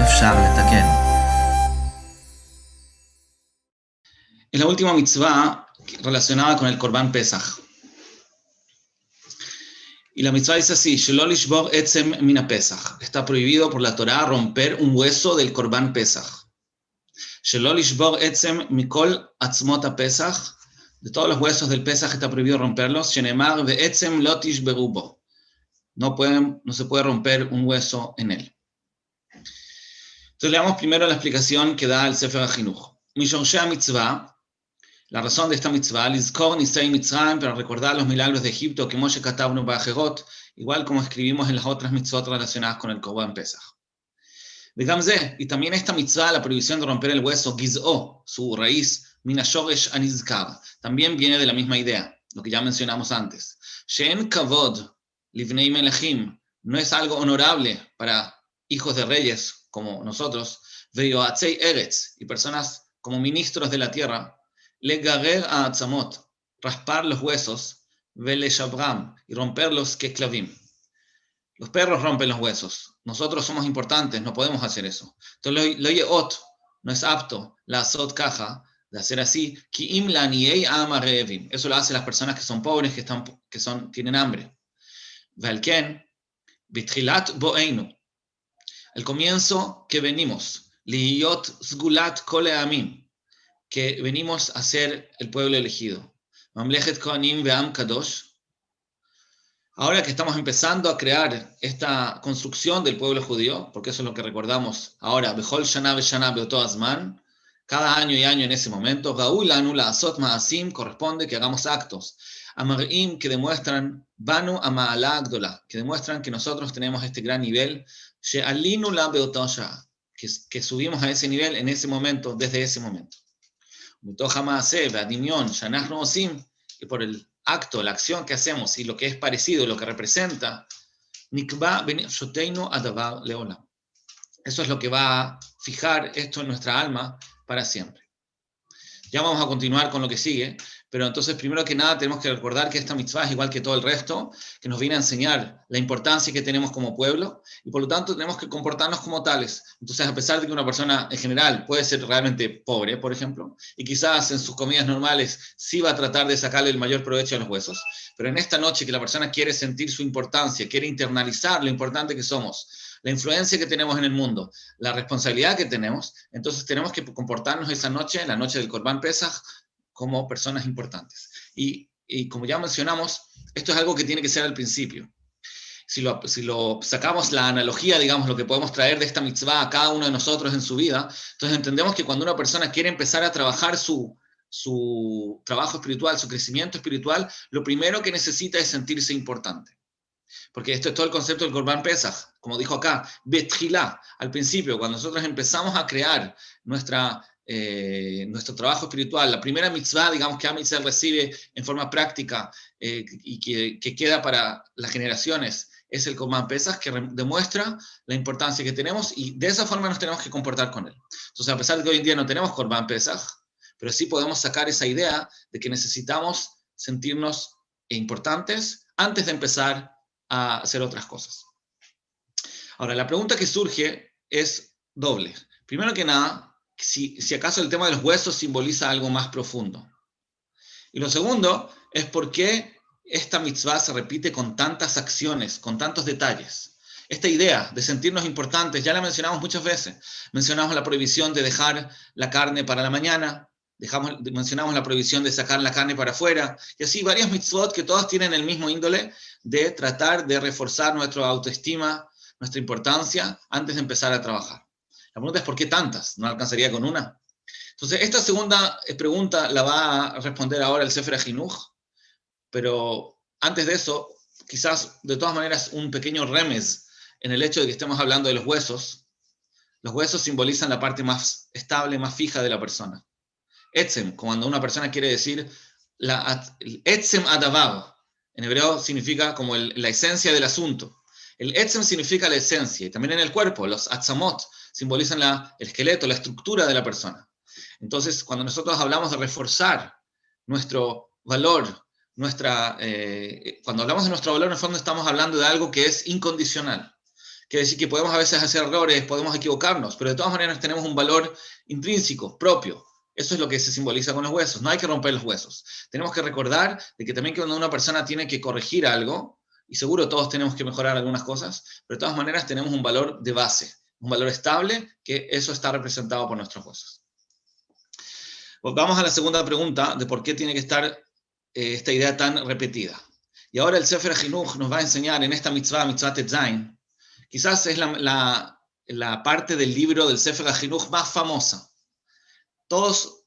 אפשר לתקן. Es la última mitzvah relacionada con el Korban Pesach. Y la mitzvah dice así: Shelo lishbor etzem min Pesach. Está prohibido por la Torá romper un hueso del Korban Pesach. Shelo lishbor etzem mikol atzmot Pesach. De todos los huesos del Pesach está prohibido romperlos. Shenemar ve'etzem lo tishberu bo. No se puede romper un hueso en él. Entonces leamos primero la explicación que da el Sefer HaChinuch. Mishorshei mitzvah. La razón de esta mitzvah, Lizkor Nisei Mitzrayim, para recordar los milagros de Egipto, que Moshe Katabnu Ba'ajerot, igual como escribimos en las otras mitzvot relacionadas con el Korban Pesach. Vegamze, y también esta mitzvah, la prohibición de romper el hueso, Giz'o, su raíz, Minashoresh Anizkar, también viene de la misma idea, lo que ya mencionamos antes. She'en kavod livnei melechim, no es algo honorable para hijos de reyes como nosotros, ve'yoatzei eretz, y personas como ministros de la tierra, legarer a atzamot, raspar los huesos, vele shabram, y romperlos que clavim. Los perros rompen los huesos. Nosotros somos importantes, no podemos hacer eso. Entonces, lo yeot, no es apto, la azot caja, de hacer así, ki im la niei ama reevim. Eso lo hacen las personas que son pobres, tienen hambre. Valken, bitchilat boeinu. El comienzo que venimos, liyot sgulat kole amim, que venimos a ser el pueblo elegido. Mamlechet Kohanim ve'am kadosh. Ahora que estamos empezando a crear esta construcción del pueblo judío, porque eso es lo que recordamos ahora, Bechol shana ve'shana beoto azman, cada año y año en ese momento, Ga'ul lanu la'asot ma'asim, corresponde que hagamos actos, Amar'im, que demuestran, Banu ama'ala gdola, que demuestran que nosotros tenemos este gran nivel, She'alinu la beoto sha'a, que subimos a ese nivel en ese momento, desde ese momento. Y por el acto, la acción que hacemos y lo que es parecido, lo que representa, eso es lo que va a fijar esto en nuestra alma para siempre. Ya vamos a continuar con lo que sigue, pero entonces primero que nada tenemos que recordar que esta mitzvah es igual que todo el resto, que nos viene a enseñar la importancia que tenemos como pueblo, y por lo tanto tenemos que comportarnos como tales. Entonces, a pesar de que una persona en general puede ser realmente pobre, por ejemplo, y quizás en sus comidas normales sí va a tratar de sacarle el mayor provecho a los huesos, pero en esta noche que la persona quiere sentir su importancia, quiere internalizar lo importante que somos, la influencia que tenemos en el mundo, la responsabilidad que tenemos, entonces tenemos que comportarnos esa noche, la noche del Korban Pesach, como personas importantes. Y como ya mencionamos, esto es algo que tiene que ser al principio. Si lo sacamos la analogía, digamos, lo que podemos traer de esta mitzvah a cada uno de nosotros en su vida, entonces entendemos que cuando una persona quiere empezar a trabajar su trabajo espiritual, su crecimiento espiritual, lo primero que necesita es sentirse importante. Porque esto es todo el concepto del Korban Pesach, como dijo acá, betchilá, al principio, cuando nosotros empezamos a crear nuestro trabajo espiritual, la primera mitzvah, digamos, que Am Yisrael recibe en forma práctica y que queda para las generaciones, es el Korban Pesach, que demuestra la importancia que tenemos y de esa forma nos tenemos que comportar con él. Entonces, a pesar de que hoy en día no tenemos Korban Pesach, pero sí podemos sacar esa idea de que necesitamos sentirnos importantes antes de empezar a hacer otras cosas. Ahora, la pregunta que surge es doble. Primero que nada, si acaso el tema de los huesos simboliza algo más profundo. Y lo segundo es por qué esta mitzvah se repite con tantas acciones, con tantos detalles. Esta idea de sentirnos importantes, ya la mencionamos muchas veces. Mencionamos la prohibición de dejar la carne para la mañana, mencionamos la prohibición de sacar la carne para afuera, y así varias mitzvot que todas tienen el mismo índole de tratar de reforzar nuestra autoestima, nuestra importancia, antes de empezar a trabajar. La pregunta es ¿por qué tantas? ¿No alcanzaría con una? Entonces, esta segunda pregunta la va a responder ahora el Sefer HaChinuch, pero antes de eso, quizás de todas maneras un pequeño remes en el hecho de que estemos hablando de los huesos. Los huesos simbolizan la parte más estable, más fija de la persona. Etzem, cuando una persona quiere decir Etzem adavar, en hebreo significa como la esencia del asunto. El Etzem significa la esencia, y también en el cuerpo, los atzamot simbolizan el esqueleto, la estructura de la persona. Entonces, cuando nosotros hablamos de reforzar nuestro valor, cuando hablamos de nuestro valor, en el fondo estamos hablando de algo que es incondicional. Quiere decir que podemos a veces hacer errores, podemos equivocarnos, pero de todas maneras tenemos un valor intrínseco, propio. Eso es lo que se simboliza con los huesos. No hay que romper los huesos. Tenemos que recordar de que también cuando una persona tiene que corregir algo, y seguro todos tenemos que mejorar algunas cosas, pero de todas maneras tenemos un valor de base, un valor estable, que eso está representado por nuestros huesos. Vamos a la segunda pregunta de por qué tiene que estar esta idea tan repetida. Y ahora el Sefer HaChinuch nos va a enseñar en esta mitzvah Tet Zayin, quizás es la parte del libro del Sefer HaChinuch más famosa. Todos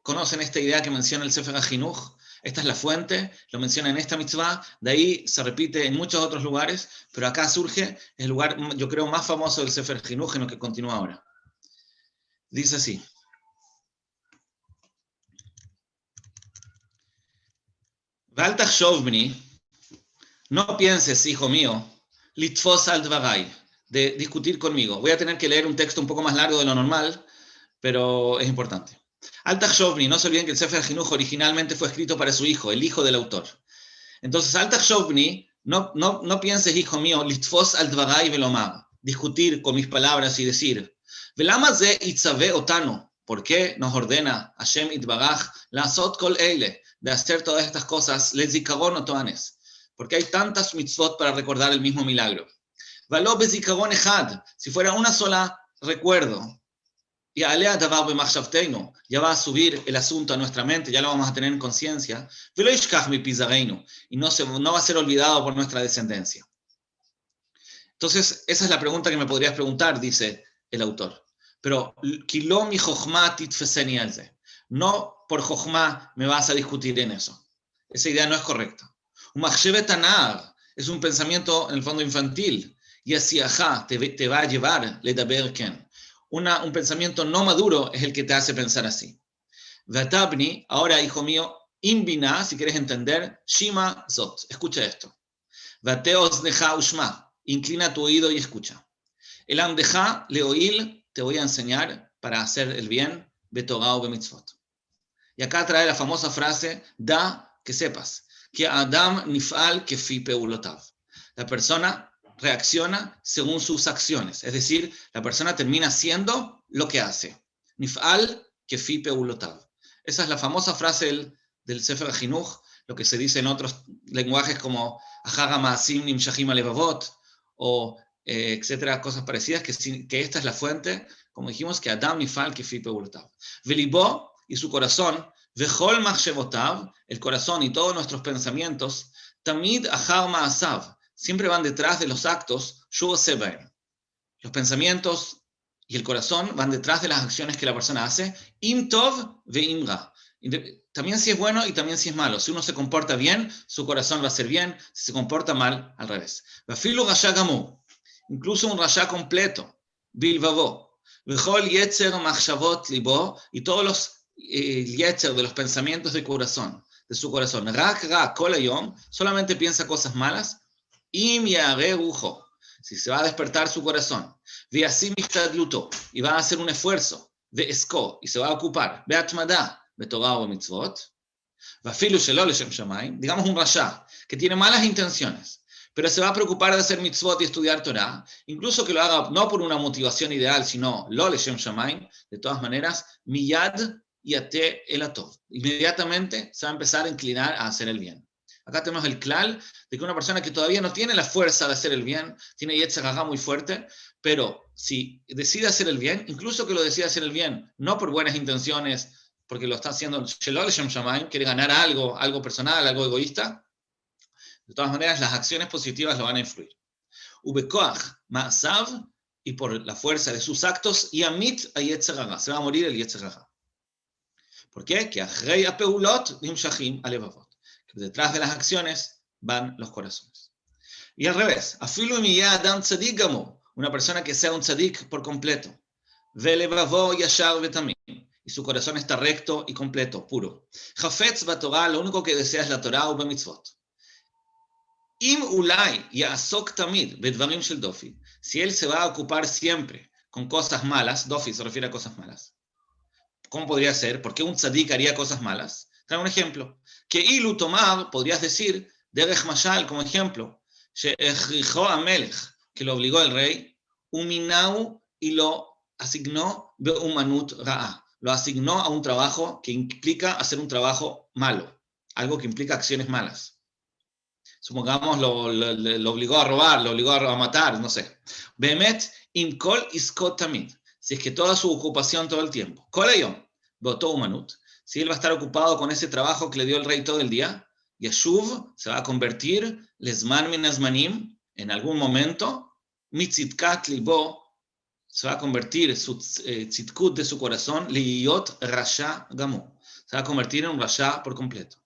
conocen esta idea que menciona el Sefer HaChinuch. Esta es la fuente, lo menciona en esta mitzvah, de ahí se repite en muchos otros lugares, pero acá surge el lugar, yo creo, más famoso del Sefer HaChinuch, en lo que continúa ahora. Dice así. Val tachshov bni, no pienses, hijo mío, litfos al dvarai, de discutir conmigo. Voy a tener que leer un texto un poco más largo de lo normal, pero es importante. Al tachshov bni, no se olviden que el Sefer HaChinuch originalmente fue escrito para su hijo, el hijo del autor. Entonces, al tachshov bni, no pienses, hijo mío, litfos al dvarai velomar, discutir con mis palabras y decir, velama ze itzave otano, ¿por qué nos ordena Hashem itbaraj la'asot kol eile, de hacer todas estas cosas, lezikaron otoanes? Porque hay tantas mitzvot para recordar el mismo milagro. Valo bezikaron echad, si fuera una sola recuerdo, y alea davar b'machshavteinu, ya va a subir el asunto a nuestra mente, ya lo vamos a tener en conciencia, velo ishkach mipizareinu, y no va a ser olvidado por nuestra descendencia. Entonces, esa es la pregunta que me podrías preguntar, dice el autor. Pero, kilo mi jochma titfeseni alze. No por jochma me vas a discutir en eso. Esa idea no es correcta. Un machshevet anar es un pensamiento en el fondo infantil. Y así, ajá, te va a llevar ledaber ken. Un pensamiento no maduro es el que te hace pensar así. Vatabni, ahora, hijo mío, imbina, si quieres entender, shima zot. Escucha esto. Vateos deja ushma. Inclina tu oído y escucha. El amdeja leoil, te voy a enseñar para hacer el bien, betorah o bemitzvot. Y acá trae la famosa frase, da, que sepas, que Adam nifal kefi peulotav. La persona reacciona según sus acciones, es decir, la persona termina haciendo lo que hace. Nifal kefi peulotav. Esa es la famosa frase del Sefer HaChinuch, lo que se dice en otros lenguajes como Ahaga ma'asim nimshachim alevavot, o etcétera, cosas parecidas, que esta es la fuente, como dijimos, que Adam nifal kefi peulotav. Velibó, y su corazón, vechol machshevotav, el corazón y todos nuestros pensamientos, tamid achar ma'asav, siempre van detrás de los actos, shu sebaim. Los pensamientos y el corazón van detrás de las acciones que la persona hace, im tov ve im ra. También si es bueno y también si es malo. Si uno se comporta bien, su corazón va a ser bien. Si se comporta mal, al revés. Vafilu rasha gamu, incluso un rasha completo, bilvavo, vechol yetzer machshavot libo, y todos los yetzer de los pensamientos de su corazón, rak kol hayom, solamente piensa cosas malas, im yare rujo, si se va a despertar su corazón, veasim ishtadluto, y va a hacer un esfuerzo, veesko, y se va a ocupar, beatmada, betorah o mitzvot, vafilu shelo leshem shamayim, digamos un rasha, que tiene malas intenciones, pero se va a preocupar de hacer mitzvot y estudiar Torah, incluso que lo haga no por una motivación ideal, sino lo leshem shamayim, de todas maneras, miyad yate el atov. Inmediatamente se va a empezar a inclinar a hacer el bien. Acá tenemos el klal de que una persona que todavía no tiene la fuerza de hacer el bien, tiene yetzer hara muy fuerte, pero si decide hacer el bien, incluso que lo decida hacer el bien, no por buenas intenciones, porque lo está haciendo shelo leshem shamayim, quiere ganar algo personal, algo egoísta, de todas maneras las acciones positivas lo van a influir. Ubekoach ma'asav, y por la fuerza de sus actos, yamit a yetzer hara, se va a morir el yetzer hara. ¿Por qué? Que achrei apeulot nimshachim alevavot. Que detrás de las acciones van los corazones. Y al revés, afilu miya adam tzadik gamur, una persona que sea un tzadik por completo, velevavo yashar vetamim, y su corazón está recto y completo, puro. Chafetz batorah, lo único que desea es la Torah o bemitzvot. Im ulai ya'asok tamid bedvarim shel dofi, si él se va a ocupar siempre con cosas malas, dofi se refiere a cosas malas. ¿Cómo podría ser? ¿Por qué un tzadik haría cosas malas? Trae un ejemplo. Que ilu tomar, podrías decir, derech mashal como ejemplo, she'echrijo amelech, que lo obligó el rey, uminau, y lo asignó beumanut ra'a. Lo asignó a un trabajo que implica hacer un trabajo malo, algo que implica acciones malas. Supongamos lo obligó a robar, lo obligó a matar, no sé. Behemet im kol iskot tamid. Si es que toda su ocupación todo el tiempo. Kol hayom, beoto umanut. Si él va a estar ocupado con ese trabajo que le dio el rey todo el día, Yeshuv se va a convertir, lesman min azmanim, en algún momento, mitzitkat libo, se va a convertir su tzitkut de su corazón, liyot rasha gamu. Se va a convertir en un rasha por completo.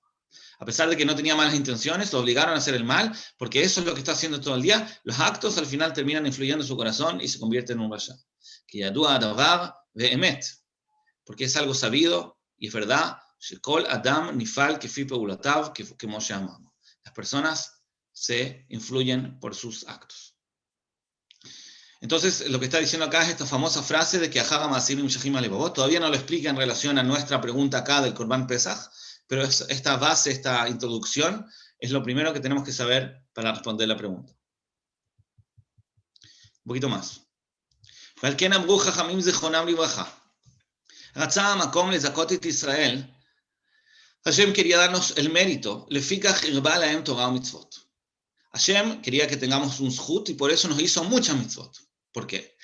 A pesar de que no tenía malas intenciones, lo obligaron a hacer el mal, porque eso es lo que está haciendo todo el día. Los actos al final terminan influyendo en su corazón y se convierten en un rasha. Que yadua davar ve'emet, porque es algo sabido y es verdad. Shekol adam nifal kefi peulatav kemo she'amar. Las personas se influyen por sus actos. Entonces, lo que está diciendo acá es esta famosa frase de que Ahaga Masirim Shahim Alevavot. Todavía no lo explica en relación a nuestra pregunta acá del Korban Pesach, pero esta base, esta introducción, es lo primero que tenemos que saber para responder la pregunta. Un poquito más. Valken amru Chachamim Zichronam Livracha. Ratzah Makom lezakot et Israel. Hashem quería darnos el mérito. Lefikach irba lahem Torah u mitzvot. Hashem quería que tengamos un zhut y por eso nos hizo muchas mitzvot. ¿Por qué?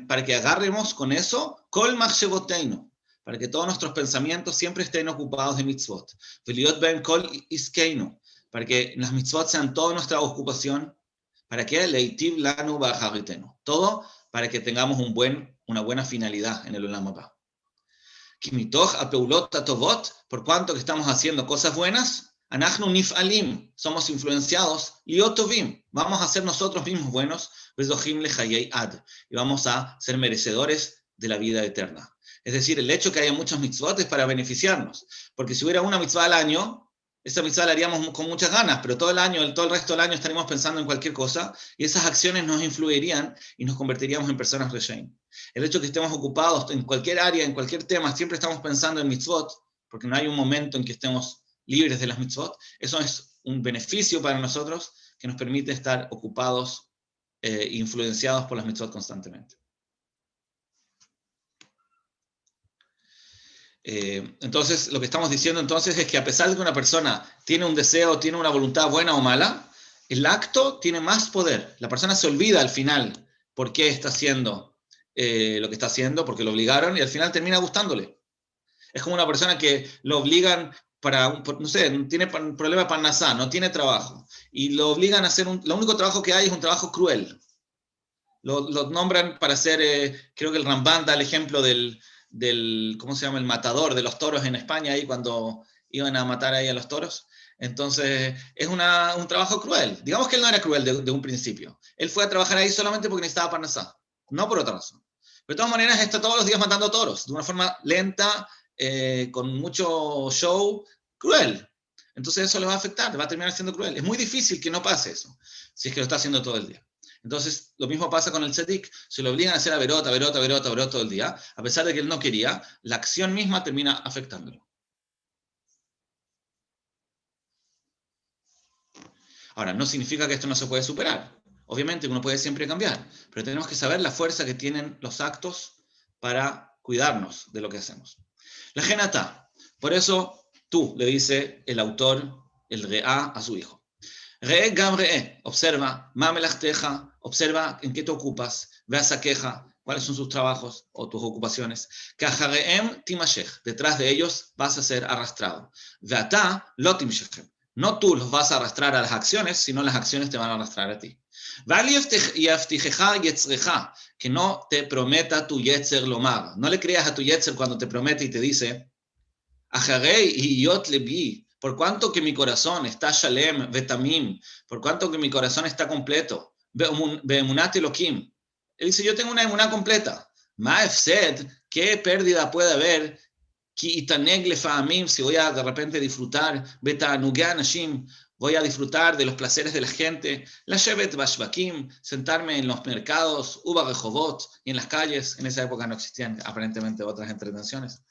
Para que agarremos con eso, kol machshevoteinu, para que todos nuestros pensamientos siempre estén ocupados de mitzvot. Veliot behem kol iskeinu, para que las mitzvot sean toda nuestra ocupación. ¿Para qué? Leitiv lanu ba'acharitenu. Todo para que tengamos una buena finalidad en el Olam Haba. Kimitoch apeulot atovot, por cuanto que estamos haciendo cosas buenas, Anachnu nif'alim, somos influenciados, liotovim, vamos a ser nosotros mismos buenos, bezochim lechayei ad, y vamos a ser merecedores de la vida eterna. Es decir, el hecho que haya muchos mitzvot es para beneficiarnos, porque si hubiera una mitzvah al año, esa mitzvah la haríamos con muchas ganas, pero todo el resto del año estaríamos pensando en cualquier cosa, y esas acciones nos influirían y nos convertiríamos en personas reshaim. El hecho que estemos ocupados en cualquier área, en cualquier tema, siempre estamos pensando en mitzvot, porque no hay un momento en que estemos libres de las mitzvot, eso es un beneficio para nosotros que nos permite estar ocupados, influenciados por las mitzvot constantemente. Entonces, lo que estamos diciendo entonces es que a pesar de que una persona tiene un deseo, tiene una voluntad buena o mala, el acto tiene más poder. La persona se olvida al final por qué está haciendo lo que está haciendo, porque lo obligaron y al final termina gustándole. Es como una persona que lo obligan no sé, tiene problema para nasá, no tiene trabajo, y lo obligan a hacer lo único trabajo que hay es un trabajo cruel. Lo nombran para hacer, creo que el Ramban da el ejemplo del, ¿cómo se llama? El matador de los toros en España, ahí cuando iban a matar ahí a los toros. Entonces, es un trabajo cruel. Digamos que él no era cruel de un principio. Él fue a trabajar ahí solamente porque necesitaba parnasá, no por otra razón. Pero de todas maneras, está todos los días matando toros, de una forma lenta, con mucho show, cruel. Entonces eso le va a afectar, le va a terminar siendo cruel. Es muy difícil que no pase eso, si es que lo está haciendo todo el día. Entonces, lo mismo pasa con el tzadik. Se lo obligan a hacer averot todo el día, a pesar de que él no quería, la acción misma termina afectándolo. Ahora, no significa que esto no se puede superar. Obviamente uno puede siempre cambiar, pero tenemos que saber la fuerza que tienen los actos para cuidarnos de lo que hacemos. La genata. Por eso, tú, le dice el autor, el re'a, a su hijo. Re'e gam re'e, observa, ma melachteja, observa en qué te ocupas, ve a saqueja, cuáles son sus trabajos o tus ocupaciones. Kajare'em timashech, detrás de ellos vas a ser arrastrado. Ve'ata lo timshechem, no tú los vas a arrastrar a las acciones, sino las acciones te van a arrastrar a ti. Que no te prometa tu yetzer lomar. No le creas a tu yetzer cuando te promete y te dice, por cuanto que mi corazón está shalem, vetamim, por cuanto que mi corazón está completo, beemunat elokim. Él dice, yo tengo una emuná completa. Ma'efsed, ¿qué pérdida puede haber? Ki itaneg lefaamim, si voy a de repente disfrutar, betanugeh anashim, voy a disfrutar de los placeres de la gente, la shevet bashvakim, sentarme en los mercados, uva rehovot, y en las calles. En esa época no existían aparentemente otras entretenciones.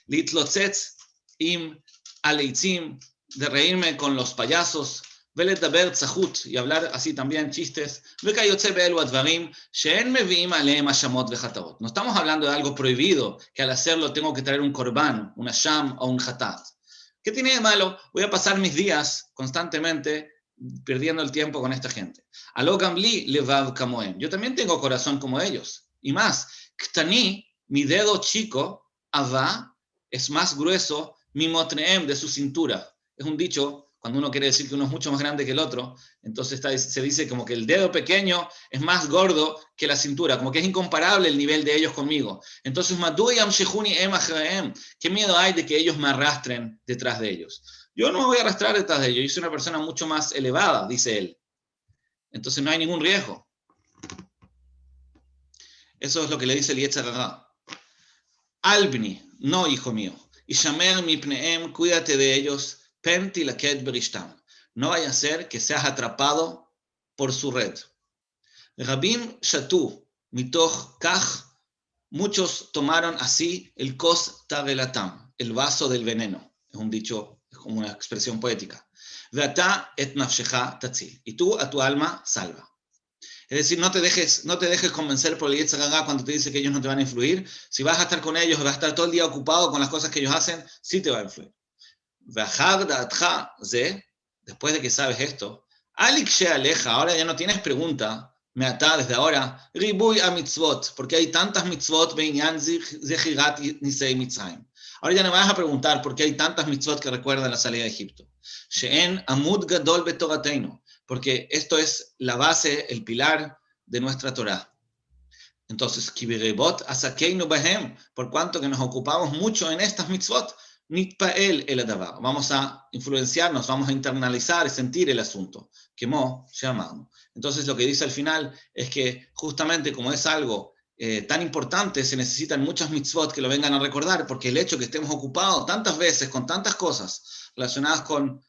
Litlotzetz im aleitzim, de reírme con los payasos, ולדבר צחות, y hablar así también chistes, וכיוצא באלו הדברים שאין מביאים עליהם האשמות וחטאות. No estamos hablando de algo prohibido, que al hacerlo tengo que traer un corbán, un asham o un hatat. ¿Qué tiene de malo? Voy a pasar mis días constantemente perdiendo el tiempo con esta gente. Aló gamli levav kamoem. Yo también tengo corazón como ellos. Y más, ktani, mi dedo chico, ava, es más grueso, mi motneem, de su cintura. Es un dicho, cuando uno quiere decir que uno es mucho más grande que el otro, entonces se dice como que el dedo pequeño es más gordo que la cintura, como que es incomparable el nivel de ellos conmigo. Entonces, ¿qué miedo hay de que ellos me arrastren detrás de ellos? Yo no me voy a arrastrar detrás de ellos, yo soy una persona mucho más elevada, dice él. Entonces no hay ningún riesgo. Eso es lo que le dice el Yetzer Hara. Albni, no hijo mío, y shamer mi pneem, cuídate de ellos, penti laket berishtam. No vaya a ser que seas atrapado por su red. Rabim shatu, mitoch kach, muchos tomaron así el kos tavelatam, el vaso del veneno. Es un dicho, es como una expresión poética. Veata et nafshecha tatzil. Y tú a tu alma salva. Es decir, no te dejes convencer por el Yetzer Hara cuando te dice que ellos no te van a influir. Si vas a estar con ellos, vas a estar todo el día ocupado con las cosas que ellos hacen, sí te va a influir. Después de que sabes esto, ahora ya no tienes pregunta, me ata desde ahora, ribuy a mitzvot, porque hay tantas mitzvot, ahora ya no me vas a preguntar por qué hay tantas mitzvot que recuerdan la salida de Egipto. She'en amud gadol betorateinu, porque esto es la base, el pilar de nuestra Torah. Entonces, kibirebot asakeinu bahem, por cuanto que nos ocupamos mucho en estas mitzvot, nitpael el adavar. Vamos a influenciarnos, vamos a internalizar y sentir el asunto. Kemo llamamos. Entonces, lo que dice al final es que justamente como es algo tan importante, se necesitan muchas mitzvot que lo vengan a recordar, porque el hecho que estemos ocupados tantas veces con tantas cosas relacionadas con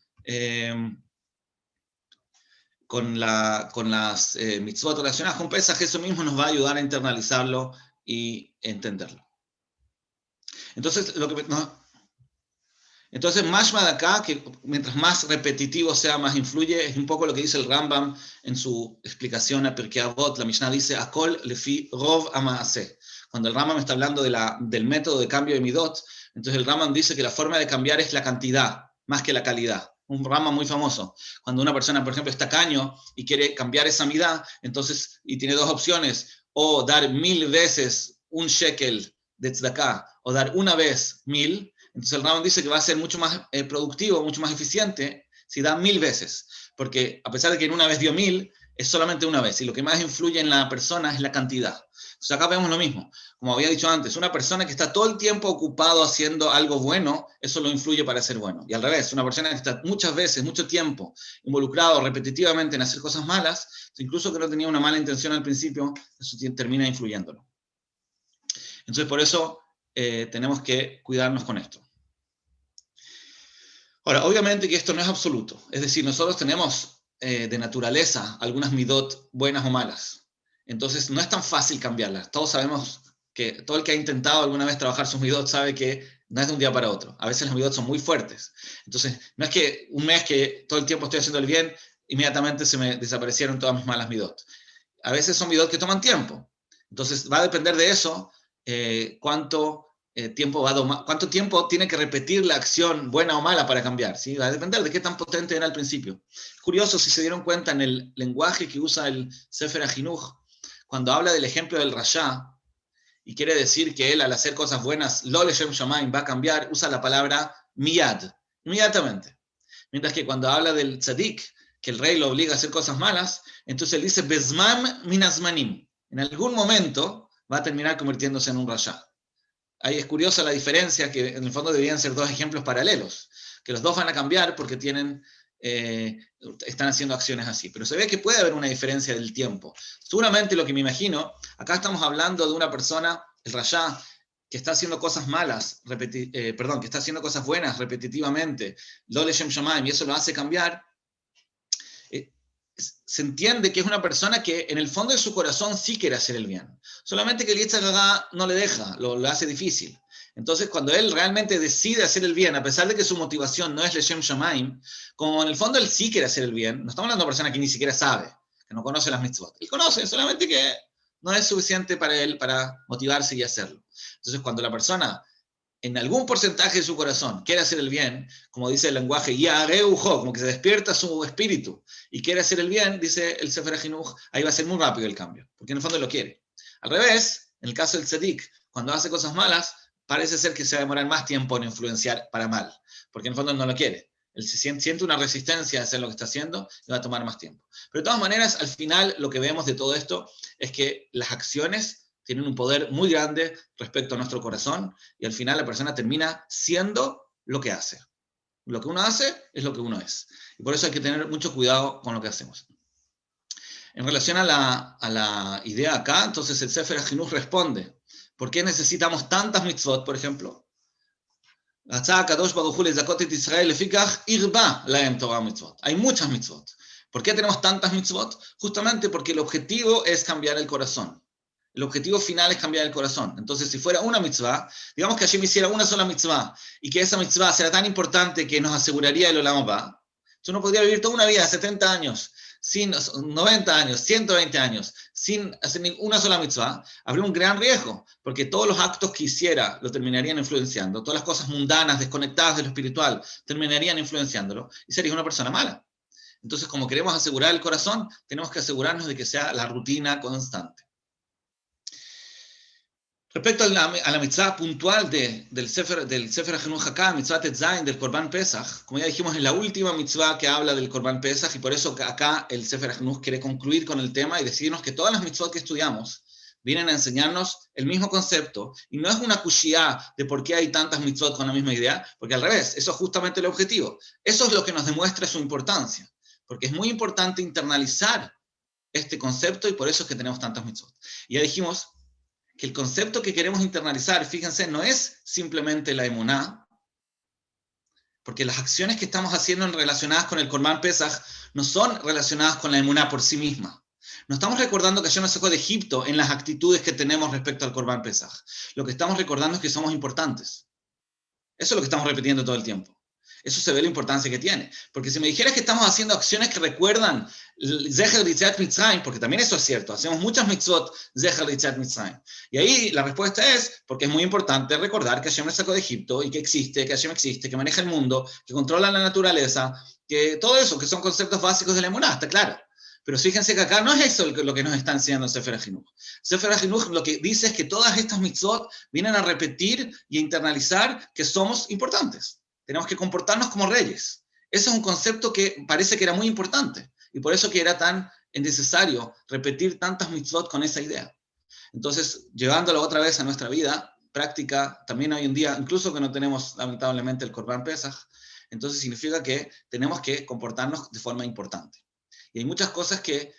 las mitzvot relacionadas con Pesaj, eso mismo nos va a ayudar a internalizarlo y entenderlo. Entonces, mashma de acá, que mientras más repetitivo sea, más influye, es un poco lo que dice el Rambam en su explicación a Pirkei Avot. La Mishnah dice, Akol lefi rov ha'maaseh. Cuando el Rambam está hablando del método de cambio de midot, entonces el Rambam dice que la forma de cambiar es la cantidad, más que la calidad. Un Rambam muy famoso. Cuando una persona, por ejemplo, es tacaño y quiere cambiar esa midá, entonces, y tiene dos opciones, o dar 1000 veces un shekel de tzedakah, o dar una vez 1000, entonces el Rambam dice que va a ser mucho más productivo, mucho más eficiente si da 1000 veces, porque a pesar de que en una vez dio 1000, es solamente una vez, y lo que más influye en la persona es la cantidad. Entonces acá vemos lo mismo, como había dicho antes, una persona que está todo el tiempo ocupado haciendo algo bueno, eso lo influye para ser bueno. Y al revés, una persona que está muchas veces, mucho tiempo, involucrado repetitivamente en hacer cosas malas, incluso que no tenía una mala intención al principio, eso termina influyéndolo. Entonces por eso tenemos que cuidarnos con esto. Ahora, obviamente que esto no es absoluto, es decir, nosotros tenemos de naturaleza algunas midot buenas o malas, entonces no es tan fácil cambiarlas. Todos sabemos que todo el que ha intentado alguna vez trabajar sus midot sabe que no es de un día para otro, a veces las midot son muy fuertes, entonces no es que un mes que todo el tiempo estoy haciendo el bien, inmediatamente se me desaparecieron todas mis malas midot. A veces son midot que toman tiempo, entonces va a depender de eso cuánto tiempo tiene que repetir la acción buena o mala para cambiar, ¿sí? Va a depender de qué tan potente era al principio. Curioso, si se dieron cuenta en el lenguaje que usa el Sefer HaChinuch, cuando habla del ejemplo del Rasha, y quiere decir que él al hacer cosas buenas, lo leshem shamayim, va a cambiar, usa la palabra miyad, inmediatamente. Mientras que cuando habla del tzadik, que el rey lo obliga a hacer cosas malas, entonces él dice bezman minazmanim, en algún momento va a terminar convirtiéndose en un Rasha. Ahí es curiosa la diferencia, que en el fondo deberían ser dos ejemplos paralelos, que los dos van a cambiar porque están haciendo acciones así, pero se ve que puede haber una diferencia del tiempo. Seguramente lo que me imagino, acá estamos hablando de una persona, el Rasha, que está haciendo cosas malas, que está haciendo cosas buenas repetitivamente, lo leshem shamayim, y eso lo hace cambiar. Se entiende que es una persona que en el fondo de su corazón sí quiere hacer el bien, solamente que el Yetzer Hara no le deja, lo hace difícil. Entonces, cuando él realmente decide hacer el bien, a pesar de que su motivación no es Leshem Shamaim, como en el fondo él sí quiere hacer el bien, no estamos hablando de una persona que ni siquiera sabe, que no conoce las mitzvot. Él conoce, solamente que no es suficiente para él para motivarse y hacerlo. Entonces, cuando la persona, en algún porcentaje de su corazón, quiere hacer el bien, como dice el lenguaje, Yareujo, como que se despierta su espíritu y quiere hacer el bien, dice el Sefer HaChinuch, ahí va a ser muy rápido el cambio, porque en el fondo lo quiere. Al revés, en el caso del tzadik, cuando hace cosas malas, parece ser que se va a demorar más tiempo en influenciar para mal, porque en el fondo no lo quiere. Él siente una resistencia a hacer lo que está haciendo y va a tomar más tiempo. Pero de todas maneras, al final, lo que vemos de todo esto es que las acciones tienen un poder muy grande respecto a nuestro corazón y al final la persona termina siendo lo que hace. Lo que uno hace es lo que uno es. Y por eso hay que tener mucho cuidado con lo que hacemos. En relación a la idea acá, entonces el Sefer HaChinuch responde, ¿por qué necesitamos tantas mitzvot, por ejemplo? Hay muchas mitzvot. ¿Por qué tenemos tantas mitzvot? Justamente porque el objetivo es cambiar el corazón. El objetivo final es cambiar el corazón. Entonces, si fuera una mitzvah, digamos que Hashem hiciera una sola mitzvah, y que esa mitzvah será tan importante que nos aseguraría el Olam Haba, uno podría vivir toda una vida, 70 años, sin 90 años, 120 años, sin hacer una sola mitzvah, habría un gran riesgo, porque todos los actos que hiciera lo terminarían influenciando, todas las cosas mundanas, desconectadas de lo espiritual, terminarían influenciándolo, y sería una persona mala. Entonces, como queremos asegurar el corazón, tenemos que asegurarnos de que sea la rutina constante. Respecto a la mitzvah puntual del Sefer HaChinuch acá, mitzvah Tetzain del Korban Pesach, como ya dijimos, es la última mitzvah que habla del Korban Pesach, y por eso acá el Sefer HaChinuch quiere concluir con el tema y decirnos que todas las mitzvot que estudiamos vienen a enseñarnos el mismo concepto, y no es una kushia de por qué hay tantas mitzvot con la misma idea, porque al revés, eso es justamente el objetivo. Eso es lo que nos demuestra su importancia, porque es muy importante internalizar este concepto, y por eso es que tenemos tantas mitzvot. Y ya dijimos que el concepto que queremos internalizar, fíjense, no es simplemente la emuná, porque las acciones que estamos haciendo relacionadas con el Korban Pesach no son relacionadas con la emuná por sí misma. No estamos recordando que Hashem nos sacó de Egipto en las actitudes que tenemos respecto al Korban Pesach. Lo que estamos recordando es que somos importantes. Eso es lo que estamos repitiendo todo el tiempo. Eso se ve la importancia que tiene. Porque si me dijeras que estamos haciendo acciones que recuerdan Zecher Yetziat Mitzrayim, porque también eso es cierto, hacemos muchas mitzvot Zecher Yetziat Mitzrayim. Y ahí la respuesta es, porque es muy importante recordar que Hashem nos sacó de Egipto y que existe, que Hashem existe, que maneja el mundo, que controla la naturaleza, que todo eso, que son conceptos básicos de la emuná, está claro. Pero fíjense que acá no es eso lo que nos está enseñando el Sefer HaChinuch. Sefer HaChinuch lo que dice es que todas estas mitzvot vienen a repetir y a internalizar que somos importantes. Tenemos que comportarnos como reyes. Ese es un concepto que parece que era muy importante, y por eso que era tan necesario repetir tantas mitzvot con esa idea. Entonces, llevándolo otra vez a nuestra vida práctica, también hoy en día, incluso que no tenemos lamentablemente el Korban Pesach, entonces significa que tenemos que comportarnos de forma importante. Y hay muchas cosas que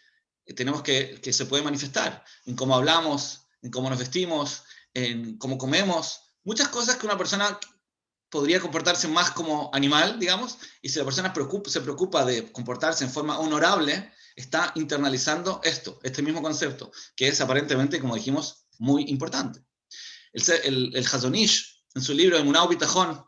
tenemos que se pueden manifestar, en cómo hablamos, en cómo nos vestimos, en cómo comemos, muchas cosas que una persona podría comportarse más como animal, digamos, y si la persona se preocupa de comportarse en forma honorable, está internalizando este mismo concepto, que es aparentemente, como dijimos, muy importante. El Hazon Ish, en su libro Emuná U'Bitachon,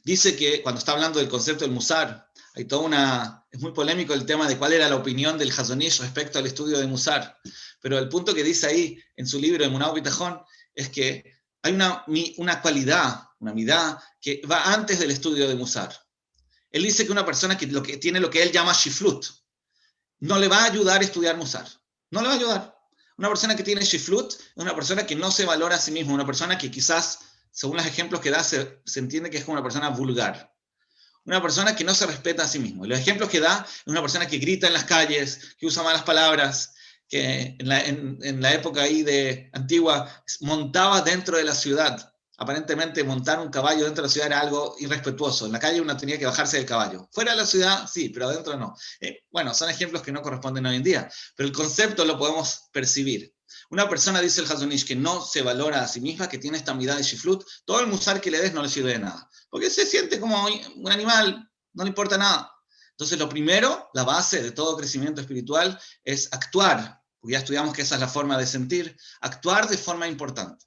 dice que cuando está hablando del concepto del Musar, es muy polémico el tema de cuál era la opinión del Hazon Ish respecto al estudio de Musar, pero el punto que dice ahí en su libro Emuná U'Bitachon es que hay una cualidad, una midá, que va antes del estudio de Musar. Él dice que una persona que tiene lo que él llama shiflut, no le va a ayudar a estudiar Musar. No le va a ayudar. Una persona que tiene shiflut es una persona que no se valora a sí misma, una persona que quizás, según los ejemplos que da, se entiende que es como una persona vulgar. Una persona que no se respeta a sí mismo. Y los ejemplos que da es una persona que grita en las calles, que usa malas palabras, que en la época ahí de antigua montaba dentro de la ciudad. Aparentemente montar un caballo dentro de la ciudad era algo irrespetuoso. En la calle uno tenía que bajarse del caballo. Fuera de la ciudad, sí, pero adentro no. Bueno, son ejemplos que no corresponden hoy en día, pero el concepto lo podemos percibir. Una persona, dice el Hazon Ish, que no se valora a sí misma, que tiene esta mirada de shiflut, todo el musar que le des no le sirve de nada. Porque se siente como un animal, no le importa nada. Entonces, lo primero, la base de todo crecimiento espiritual es actuar, porque ya estudiamos que esa es la forma de sentir, actuar de forma importante.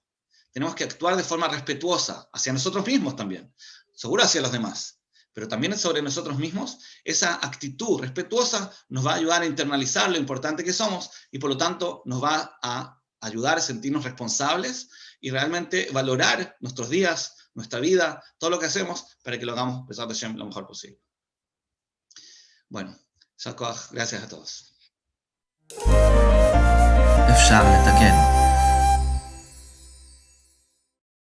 tenemos que actuar de forma respetuosa hacia nosotros mismos también, seguro hacia los demás, pero también sobre nosotros mismos. Esa actitud respetuosa nos va a ayudar a internalizar lo importante que somos y por lo tanto nos va a ayudar a sentirnos responsables y realmente valorar nuestros días, nuestra vida, todo lo que hacemos para que lo hagamos Besat Hashem, lo mejor posible. Bueno, gracias a todos. אפשר לתקן.